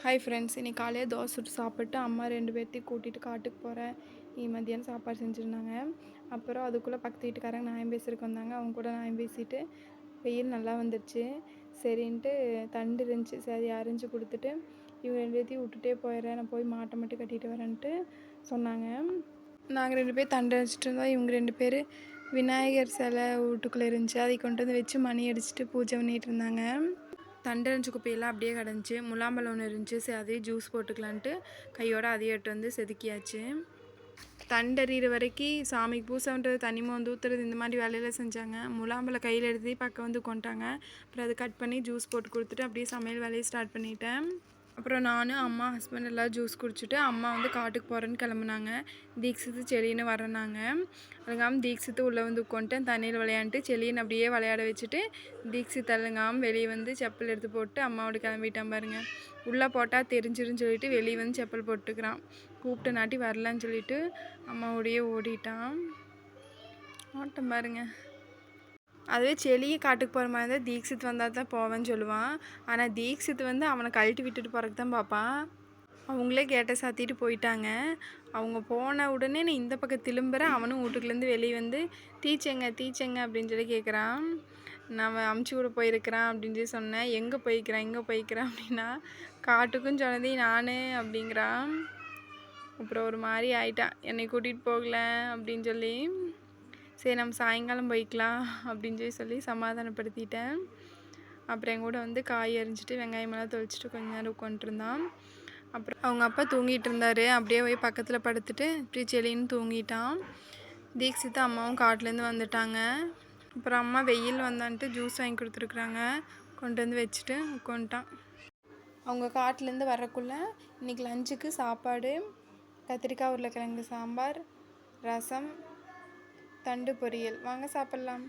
Hi friends, இன்னைக்கு காலையில் தோசை சுட்டு சாப்பிட்டு அம்மா 2 பேர்த்தையும் கூட்டிகிட்டு காட்டுக்கு போகிறேன். மதியானம் சாப்பாடு செஞ்சுருந்தாங்க. அப்புறம் அதுக்குள்ளே பக்கத்து வீட்டுக்காரங்க நியாயம் பேசுறதுக்கு வந்தாங்க. அவங்க கூட நியாயம் பேசிட்டு வெயில் நல்லா வந்துடுச்சு. சரின்ட்டு தண்டு இருந்துச்சு, சரி அரிஞ்சு கொடுத்துட்டு இவங்க 2 பேர்த்தையும் விட்டுட்டே போயிடுறேன், நான் போய் மாட்டை மட்டும் கட்டிட்டு வரேன்ட்டு சொன்னாங்க. நாங்கள் 2 பேர் தண்டு அரிச்சிட்டு இருந்தோம். இவங்க 2 பேர் விநாயகர் சிலை வீட்டுக்குள்ளே இருந்துச்சு, அதை கொண்டு வந்து வச்சு மணி அடிச்சுட்டு பூஜை பண்ணிகிட்டு இருந்தாங்க. தண்டரிஞ்சு குப்பையெல்லாம் அப்படியே கிடந்துச்சு. முலாம்பழம் ஒன்று இருந்துச்சு, சரி அதையும் ஜூஸ் போட்டுக்கலான்ட்டு கையோடு அதையும் எட்டு வந்து செதுக்கியாச்சு. தண்டறிகிற வரைக்கும் சாமிக்கு பூசை பண்ணுறது, தண்ணி மோந்து ஊற்றுறது, இந்த மாதிரி வேலையெல்லாம் செஞ்சாங்க. முலாம்பழம் கையில் எடுத்து பக்கம் வந்து கொண்டாங்க. அப்புறம் அதை கட் பண்ணி ஜூஸ் போட்டு கொடுத்துட்டு அப்படியே சமையல் வேலையை ஸ்டார்ட் பண்ணிட்டேன். அப்புறம் நான், அம்மா, ஹஸ்பண்ட் எல்லாம் ஜூஸ் குடிச்சிட்டு அம்மா வந்து காட்டுக்கு போகிறேன்னு கிளம்புனாங்க. தீக்ஷித்து செலின்னு வரேனாங்க. அழுங்காமல் தீக்ஷித்து உள்ளே வந்து உட்காந்துட்டேன். தண்ணியில் விளையாண்டுட்டு செலின்னு அப்படியே விளையாட வச்சுட்டு தீக்ஷித் அழுங்காமல் வெளியே வந்து செப்பல் எடுத்து போட்டு அம்மாவோட கிளம்பிட்டான் பாருங்க. உள்ளே போட்டால் தெரிஞ்சிருன்னு சொல்லிட்டு வெளியே வந்து செப்பல் போட்டுக்கிறான். கூப்பிட்டு நாட்டி வரலான்னு சொல்லிட்டு அம்மாவோடையே ஓடிட்டான். ஓட்டம் பாருங்க. அதுவே செலியை காட்டுக்கு போகிற மாதிரி இருந்தால் தீக்ஷித் வந்தால் தான் போவேன்னு சொல்லுவான். ஆனால் தீக்ஷித் வந்து அவனை கழட்டி விட்டுட்டு போகிறக்கு தான் பார்ப்பான். அவங்களே கேட்டை சாத்திட்டு போயிட்டாங்க. அவங்க போன உடனே நான் இந்த பக்கம் திரும்புகிறேன். அவனும் வீட்டுக்குள்ளேருந்து வெளியே வந்து டீச்சங்க அப்படின்னு சொல்லி கேட்குறான். நான் அமுச்சு கூட போயிருக்கிறான் அப்படின்னு சொல்லி சொன்னேன். எங்கே போய்க்கிறான் அப்படின்னா, காட்டுக்கும் சொன்னதே நான் அப்படிங்கிறான். அப்புறம் ஒரு மாதிரி ஆயிட்டான், என்னை கூட்டிகிட்டு போகல அப்படின்னு சொல்லி. சரி நம்ம சாயங்காலம் போய்க்கலாம் அப்படின்னு சொல்லி சமாதானப்படுத்திட்டேன். அப்புறம் என் கூட வந்து காய் அரிஞ்சிட்டு வெங்காயமெல்லாம் தொளிச்சிட்டு கொஞ்ச நேரம் உட்காந்துருந்தான். அப்புறம் அவங்க அப்பா தூங்கிட்டு இருந்தார். அப்படியே போய் பக்கத்தில் படுத்துட்டு இப்படி செலின்னு தூங்கிட்டான். தீக்ஷித்து அம்மாவும் காட்டிலேருந்து வந்துட்டாங்க. அப்புறம் அம்மா வெயில் வந்தான்ட்டு ஜூஸ் வாங்கி கொடுத்துருக்குறாங்க. கொண்டு வந்து வச்சுட்டு உட்காந்துட்டான். அவங்க காட்டிலேருந்து வரக்குள்ளே இன்றைக்கி லஞ்சுக்கு சாப்பாடு கத்திரிக்காய் உருளைக்கிழங்கு சாம்பார், ரசம், தண்டு பொரியல். வாங்க சாப்பிட்லாம்.